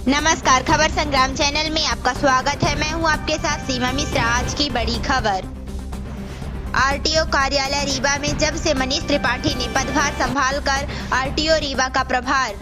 नमस्कार, खबर संग्राम चैनल में आपका स्वागत है। मैं हूं आपके साथ सीमा मिश्रा। आज की बड़ी खबर। आरटीओ कार्यालय रीवा में जब से मनीष त्रिपाठी ने पदभार संभालकर आरटीओ रीवा का प्रभार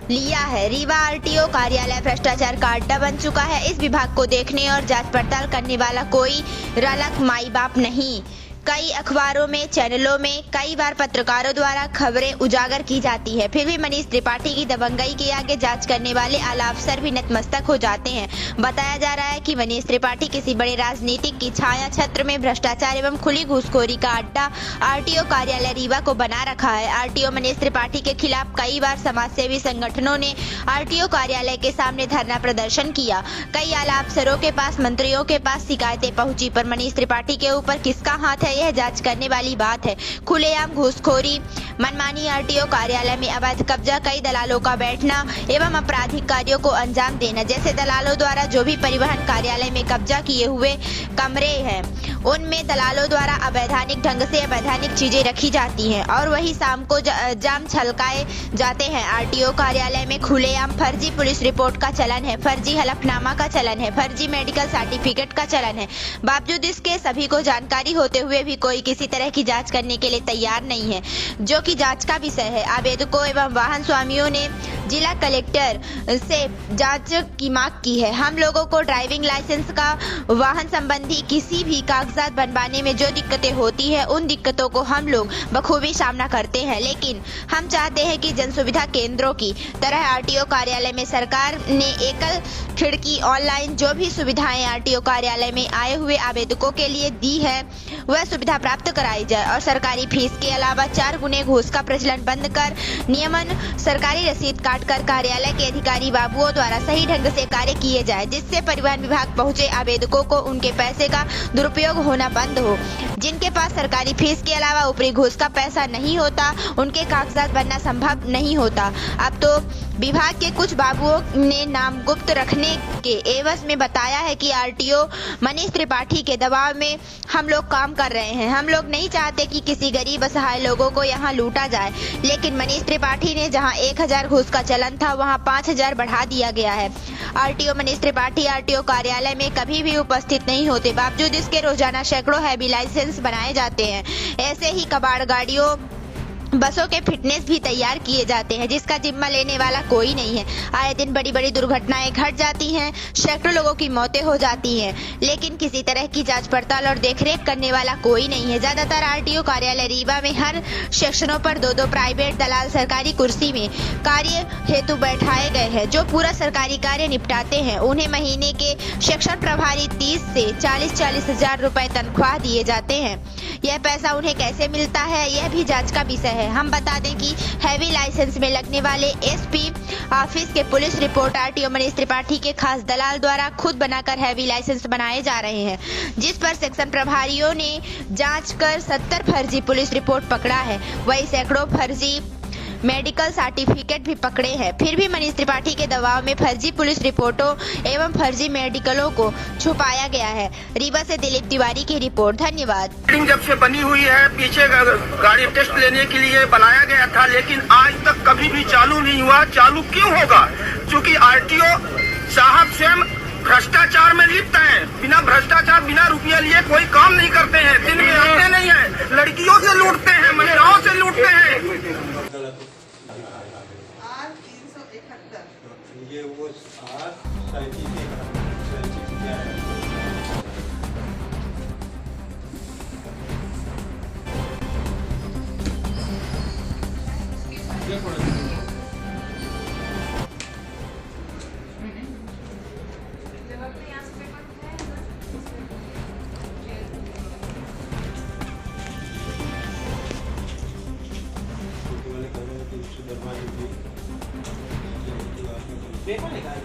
लिया है, रीवा आरटीओ कार्यालय भ्रष्टाचार का अड्डा बन चुका है। इस विभाग को देखने और जांच पड़ताल करने वाला कोई रलक माई बाप नहीं। कई अखबारों में, चैनलों में कई बार पत्रकारों द्वारा खबरें उजागर की जाती है, फिर भी मनीष त्रिपाठी की दबंगई के आगे जांच करने वाले आला अफसर भी नतमस्तक हो जाते हैं। बताया जा रहा है कि मनीष त्रिपाठी किसी बड़े राजनीतिक की छाया छत्र में भ्रष्टाचार एवं खुली घूसखोरी का अड्डा आरटीओ कार्यालय रीवा को बना रखा है। आरटीओ मनीष त्रिपाठी के खिलाफ कई बार समाजसेवी संगठनों ने आरटीओ कार्यालय के सामने धरना प्रदर्शन किया। कई आला अफसरों के पास, मंत्रियों के पास शिकायतें पहुंची, पर मनीष त्रिपाठी के ऊपर किसका हाथ है, यह जांच करने वाली बात है। खुलेआम घूसखोरी, मनमानी, आरटीओ कार्यालय में अवैध कब्जा, कई दलालों का बैठना एवं आपराधिक कार्यों को अंजाम देना। जैसे दलालों द्वारा जो भी परिवहन कार्यालय में कब्जा किए हुए कमरे हैं, उनमें दलालों द्वारा अवैधानिक ढंग से अवैधानिक चीजें रखी जाती हैं और वही शाम को जाम छलकाए जाते हैं। आरटीओ कार्यालय में खुलेआम फर्जी पुलिस रिपोर्ट का चलन है, फर्जी हलफनामा का चलन है, फर्जी मेडिकल सर्टिफिकेट का चलन है। बावजूद इसके सभी को जानकारी होते हुए भी कोई किसी तरह की जांच करने के लिए तैयार नहीं है, जो कि जांच का विषय है। आवेदकों एवं वाहन स्वामियों ने जिला कलेक्टर से जांच की मांग की है। हम लोगों को ड्राइविंग लाइसेंस का, वाहन संबंधी किसी भी कागजात बनवाने में जो दिक्कतें होती है, उन दिक्कतों को हम लोग बखूबी सामना करते हैं, लेकिन हम चाहते हैं कि जन सुविधा केंद्रों की तरह आरटीओ कार्यालय में सरकार ने एकल खिड़की ऑनलाइन जो भी सुविधाएं आरटीओ कार्यालय में आए हुए आवेदकों के लिए दी है, वह सुविधा प्राप्त कराई जाए और सरकारी फीस के अलावा 4 गुने घूस का प्रचलन बंद कर नियमन सरकारी रसीद काटकर कार्यालय के अधिकारी बाबुओं द्वारा सही ढंग से कार्य किए जाए, जिससे परिवहन विभाग पहुंचे आवेदकों को उनके पैसे का दुरुपयोग होना बंद हो। जिनके पास सरकारी फीस के अलावा ऊपरी घूस का पैसा नहीं होता, उनके कागजात बनना संभव नहीं होता। अब तो विभाग के कुछ बाबुओं ने नाम गुप्त रखने के एवज में बताया है कि आरटीओ मनीष त्रिपाठी के दबाव में हम लोग काम कर रहे हैं। हम लोग नहीं चाहते कि किसी गरीब असहाय लोगों को यहाँ लूटा जाए, लेकिन मनीष त्रिपाठी ने जहाँ 1000 घूस का चलन था, वहाँ 5000 बढ़ा दिया गया है। आरटीओ मनीष त्रिपाठी आरटीओ कार्यालय में कभी भी उपस्थित नहीं होते, बावजूद इसके रोजाना सैकड़ों हैवी लाइसेंस बनाए जाते हैं। ऐसे ही कबाड़ गाड़ियों, बसों के फिटनेस भी तैयार किए जाते हैं, जिसका जिम्मा लेने वाला कोई नहीं है। आए दिन बड़ी बड़ी दुर्घटनाएं घट जाती हैं, सैकड़ों लोगों की मौतें हो जाती हैं, लेकिन किसी तरह की जांच पड़ताल और देखरेख करने वाला कोई नहीं है। ज्यादातर आरटीओ कार्यालय रीवा में हर सेक्शनों पर 2-2 प्राइवेट दलाल सरकारी कुर्सी में कार्य हेतु बैठाए गए हैं, जो पूरा सरकारी कार्य निपटाते हैं। उन्हें महीने के सेक्शन प्रभारी 30 से 40-40 हजार रुपए तनख्वाह दिए जाते हैं। यह पैसा उन्हें कैसे मिलता है, यह भी जांच का विषय है। हम बता दें कि हैवी लाइसेंस में लगने वाले एसपी ऑफिस के police report RTO Manish Tripathi के खास दलाल द्वारा खुद बनाकर हैवी लाइसेंस बनाए जा रहे हैं, जिस पर सेक्शन प्रभारियों ने जांच कर 70 फर्जी पुलिस रिपोर्ट पकड़ा है। वही सैकड़ों फर्जी मेडिकल सर्टिफिकेट भी पकड़े हैं। फिर भी मनीष त्रिपाठी के दबाव में फर्जी पुलिस रिपोर्टों एवं फर्जी मेडिकलों को छुपाया गया है। रीवा से दिलीप तिवारी की रिपोर्ट। धन्यवाद। जब से बनी हुई है, पीछे गाड़ी टेस्ट लेने के लिए बनाया गया था, लेकिन आज तक कभी भी चालू नहीं हुआ। चालू क्यों होगा? क्योंकि आरटीओ साहब स्वयं भ्रष्टाचार में लिप्त हैं। बिना भ्रष्टाचार, बिना रुपया लिए कोई काम नहीं करते हैं। दिन में आते नहीं है, लड़कियों से लूटते हैं, महिलाओं से लूटते हैं। ये वो 8 पेपर निकाल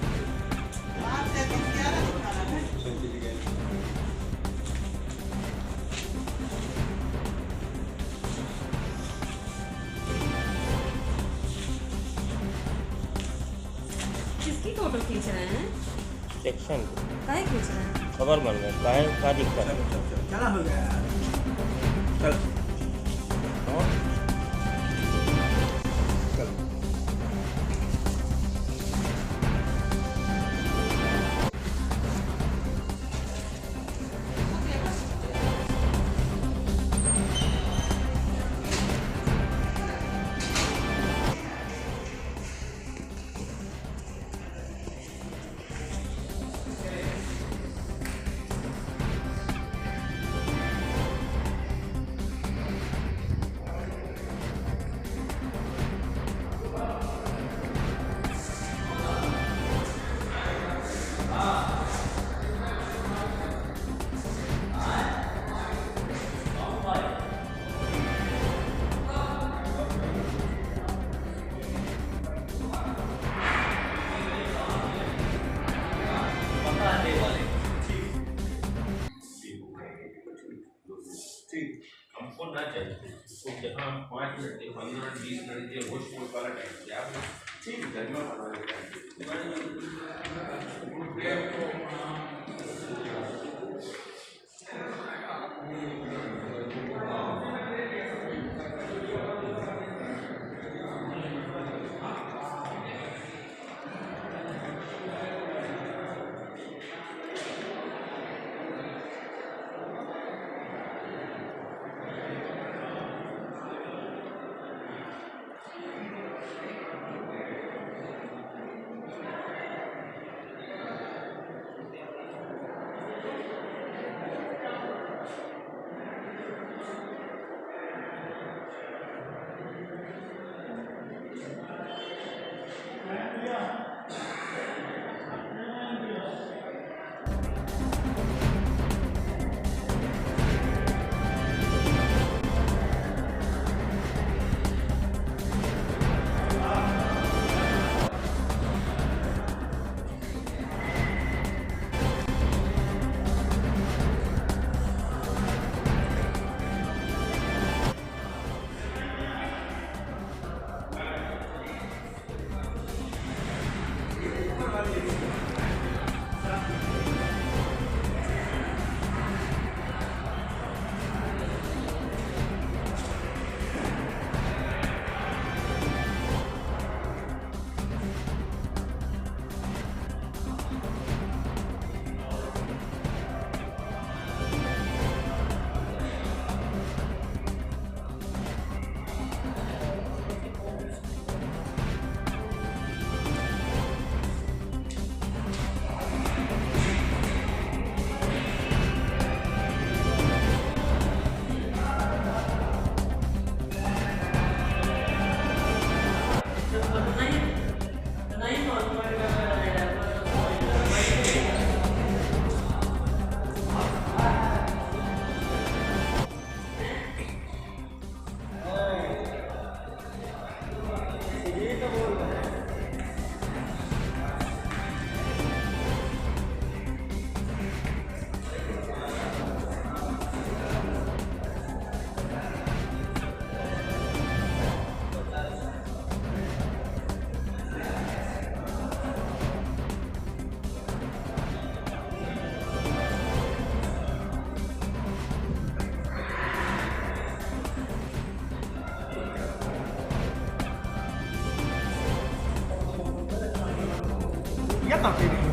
किसकी फोटो खींच रहे हैं? सेक्शन काहे खींच रहे हैं? खबर बन गए काहे का दिक्कत है? चला हो गया चल 5 मिनट 15 मिनट 20 मिनट ये होश वाला टाइम दिया आपने ठीक है गर्मी में Ya tak pilih.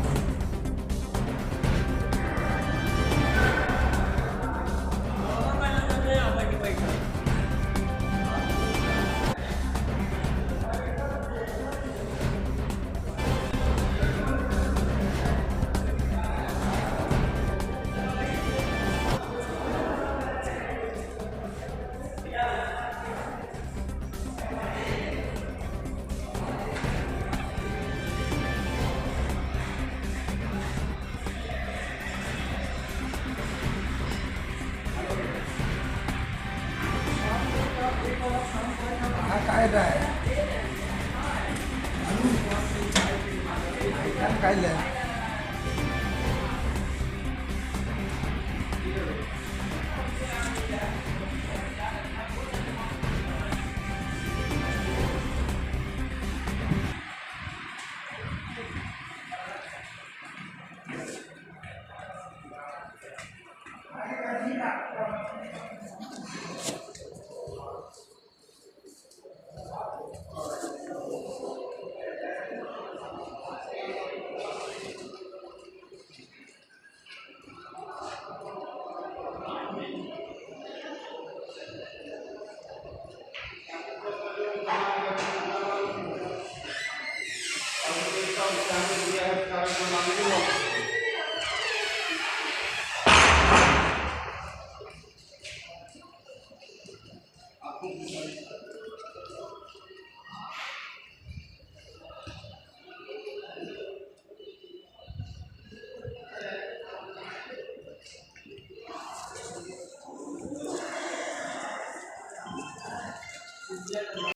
कायदा आहे काय काय